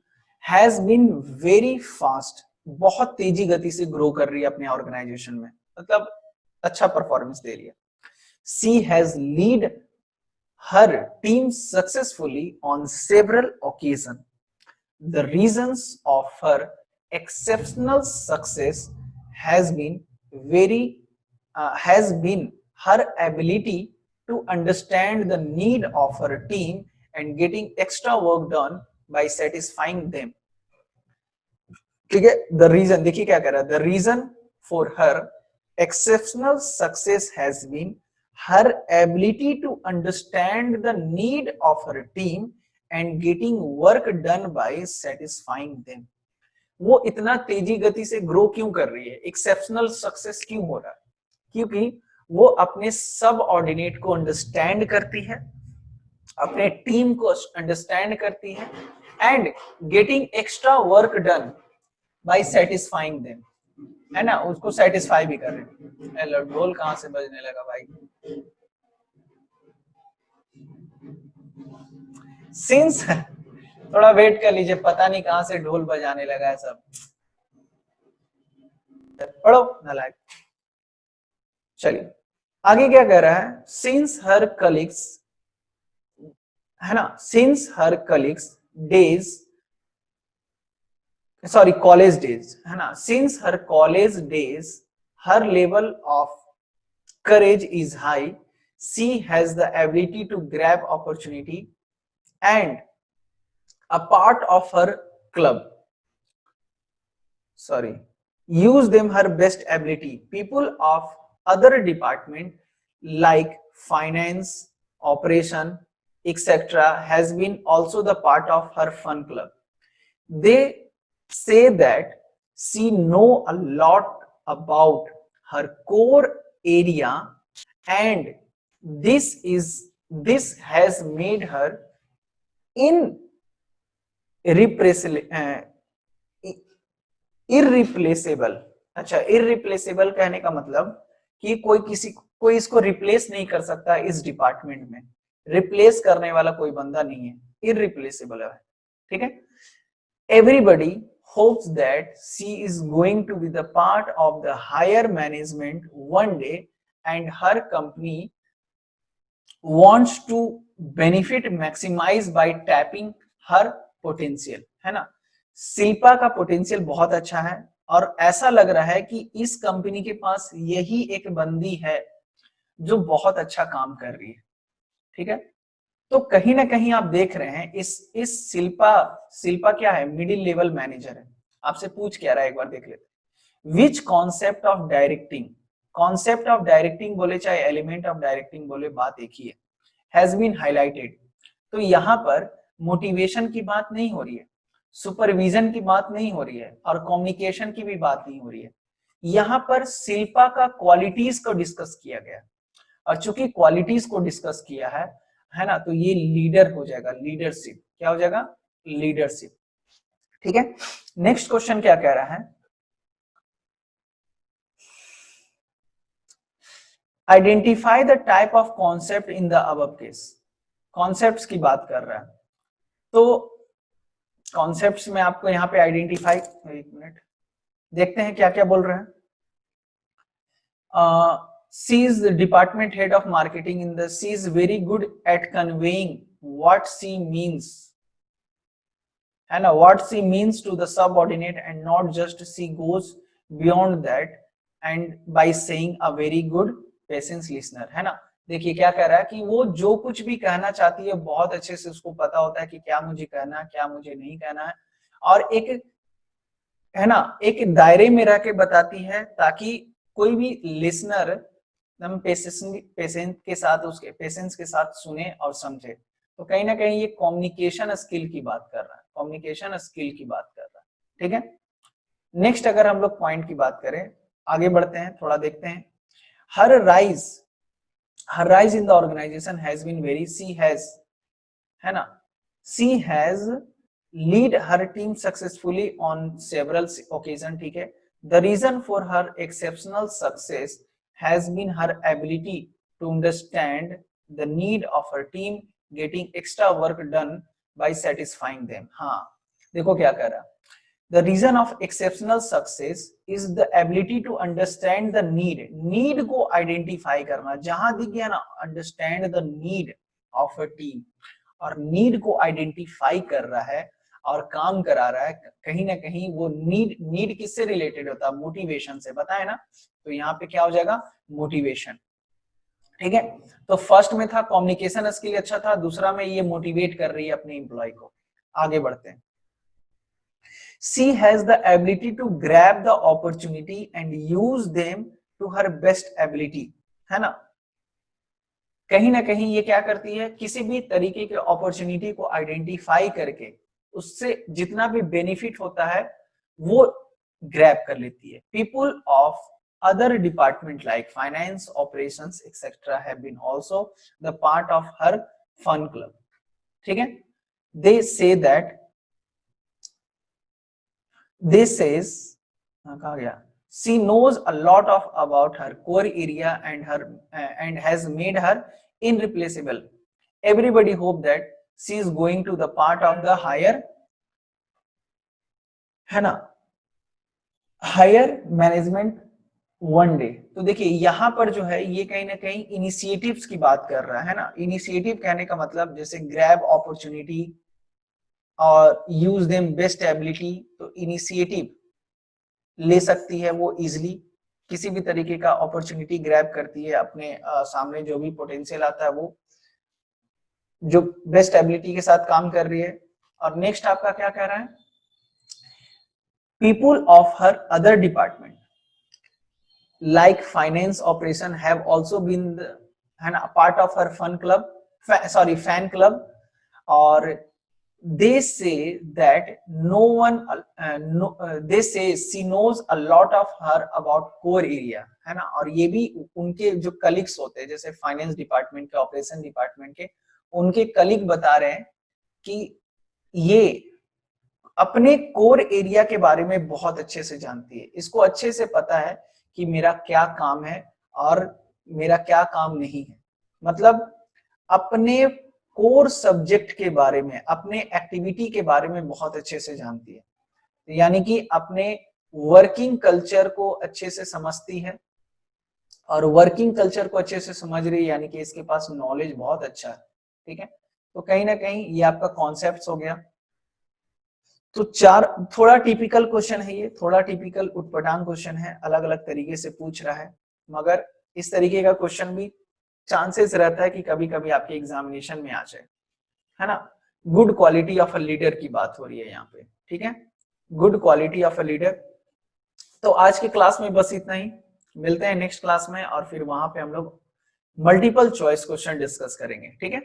has been very fast, बहुत तेजी गति से ग्रो कर रही है अपने ऑर्गेनाइजेशन में, मतलब अच्छा परफॉर्मेंस दे रही है। She has lead her team successfully on several occasions. The reasons of her exceptional success has been very has been her ability to understand the need of her team and getting extra work done by satisfying them. ठीक है, the reason देखिए क्या कह रहा है, the reason for her exceptional success has been her ability to understand the need of her team and getting work done by satisfying them. वो इतना तेजी गति से ग्रो क्यों कर रही है, एक्सेप्शनल सक्सेस क्यों हो रहा है, क्योंकि वो अपने सब ऑर्डिनेट को अंडरस्टैंड करती है, अपने टीम को अंडरस्टैंड करती है and getting extra work done by satisfying them, है ना, उसको सेटिस्फाई भी कर रहे हैं। ढोल कहां से बजने लगा भाई? सिंस थोड़ा वेट कर लीजिए, पता नहीं कहां से ढोल बजाने लगा है सब। पढ़ो नालायक। चलिए आगे क्या कह रहा है, सिंस हर कलीग्स, है ना, since her colleagues days, sorry college days, है ना, since her college days her level of courage is high, she has the ability to grab opportunity and a part of her club, sorry, use them her best ability. People of other department like finance, operation, etc. has been also the part of her fun club. They say that she know a lot about her core area and this has made her irreplaceable. अच्छा, irreplaceable कहने का मतलब कि कोई इसको replace नहीं कर सकता इस डिपार्टमेंट में, रिप्लेस करने वाला कोई बंदा नहीं है, irreplaceable है, ठीक है। Everybody hopes that she is going to be the part of the higher management one day and her company wants to benefit maximize by tapping her potential, है ना। शिल्पा का पोटेंशियल बहुत अच्छा है और ऐसा लग रहा है कि इस कंपनी के पास यही एक बंदी है जो बहुत अच्छा काम कर रही है, ठीक है। तो कहीं ना कहीं आप देख रहे हैं इस शिल्पा क्या है, मिडिल लेवल मैनेजर है। आपसे पूछ क्या रहा है, एक बार देख लेते। विच concept of directing, concept of directing बोले चाहे एलिमेंट ऑफ डायरेक्टिंग बोले, बात एक ही है, हैज बीन हाईलाइटेड। तो यहाँ पर मोटिवेशन की बात नहीं हो रही है, सुपरविजन की बात नहीं हो रही है और कम्युनिकेशन की भी बात नहीं हो रही है। यहाँ पर शिल्पा का क्वालिटीज को डिस्कस किया गया और चूंकि क्वालिटीज को डिस्कस किया है ना, तो ये लीडर हो जाएगा, लीडरशिप। क्या हो जाएगा? लीडरशिप, ठीक है। नेक्स्ट क्वेश्चन क्या कह रहा है, identify the type of concept in the above case. Concepts की बात कर रहा है, तो कॉन्सेप्ट्स में आपको यहाँ पे आइडेंटिफाई, एक मिनट देखते हैं क्या क्या बोल रहे हैं। She is the department head of marketing in the, she is very good at conveying what she means, है ना, what she means to the subordinate and not just she goes beyond that and by saying a very good patience listener, है ना। देखिए क्या कह रहा है कि वो जो कुछ भी कहना चाहती है बहुत अच्छे से उसको पता होता है कि क्या मुझे कहना है, क्या मुझे नहीं कहना है, और एक, है ना, एक दायरे में रह के बताती है ताकि कोई भी लिसनर हम पेशेंस के साथ, उसके पेशेंस के साथ सुने और समझे। तो कहीं ना कहीं ये कम्युनिकेशन स्किल की बात कर रहा है, कम्युनिकेशन स्किल की बात कर रहा है, ठीक है। नेक्स्ट अगर हम लोग पॉइंट की बात करें, आगे बढ़ते हैं, थोड़ा देखते हैं। Her rise in the organisation has been very, she has, है ना, she has lead her team successfully on several occasion, ठीक है। The reason for her exceptional success has been her ability to understand the need of her team, getting extra work done by satisfying them. हाँ, देखो क्या कह रहा, the reason of exceptional success is the ability to understand the need को identify करना। जहां दिख गया ना understand the need of a team और need को identify कर रहा है, और काम करा रहा है, कहीं ना कहीं वो नीड किससे रिलेटेड होता है, मोटिवेशन से, बताए ना। तो यहाँ पे क्या हो जाएगा, मोटिवेशन। ठीक है, तो फर्स्ट में था कम्युनिकेशन स्किल अच्छा था, दूसरा में ये मोटिवेट कर रही है अपने एम्प्लॉय को। आगे बढ़ते हैं। She has the ability to grab the opportunity and use them to her best ability, है ना। कहीं ना कहीं ये क्या करती है, किसी भी तरीके के अपॉर्चुनिटी को आइडेंटिफाई करके उससे जितना भी बेनिफिट होता है वो ग्रैब कर लेती है। People of other department like finance, operations, etc. have been also the part of her fun club. ठीक है, they say that this says कहा गया, she knows a lot of about her core area and has made her irreplaceable. Everybody hope that she is going to the part of the higher, है ना, higher management one day. तो देखिए यहाँ पर जो है ये कहीं ना कहीं इनिशिएटिव्स की बात कर रहा है ना। इनिशिएटिव कहने का मतलब जैसे ग्रैब अपॉर्चुनिटी और यूज देम बेस्ट एबिलिटी, तो इनिशिएटिव ले सकती है वो इजिली, किसी भी तरीके का अपॉर्चुनिटी ग्रैब करती है, अपने सामने जो भी पोटेंशियल आता है वो जो बेस्ट एबिलिटी के साथ काम कर रही है। और नेक्स्ट आपका क्या कह रहा है, people of her other department like finance operation have also been, है ना, part of her fun club, sorry fan club. और they say that no one they say she knows a lot of her about core area, है ना। और ये भी उनके जो कलीग्स होते हैं जैसे फाइनेंस डिपार्टमेंट के, ऑपरेशन डिपार्टमेंट के, उनके कलीग बता रहे हैं कि ये अपने कोर एरिया के बारे में बहुत अच्छे से जानती है, इसको अच्छे से पता है कि मेरा क्या काम है और मेरा क्या काम नहीं है। मतलब अपने कोर सब्जेक्ट के बारे में, अपने एक्टिविटी के बारे में बहुत अच्छे से जानती है, यानी कि अपने वर्किंग कल्चर को अच्छे से समझती है। और वर्किंग कल्चर को अच्छे से समझ रही है यानी कि इसके पास नॉलेज बहुत अच्छा है। ठीक है, तो कहीं ना कहीं ये आपका कॉन्सेप्ट हो गया। तो चार, थोड़ा टिपिकल क्वेश्चन है ये, थोड़ा टिपिकल उटपटांग क्वेश्चन है, अलग अलग तरीके से पूछ रहा है, मगर इस तरीके का क्वेश्चन भी चांसेस रहता है कि कभी कभी आपके एग्जामिनेशन में आ जाए, है ना। Good quality of a leader की बात हो रही है यहाँ पे, ठीक है, good quality of a leader. तो आज की क्लास में बस इतना ही, मिलते हैं नेक्स्ट क्लास में और फिर वहां पे हम लोग मल्टीपल चॉइस क्वेश्चन डिस्कस करेंगे। ठीक है।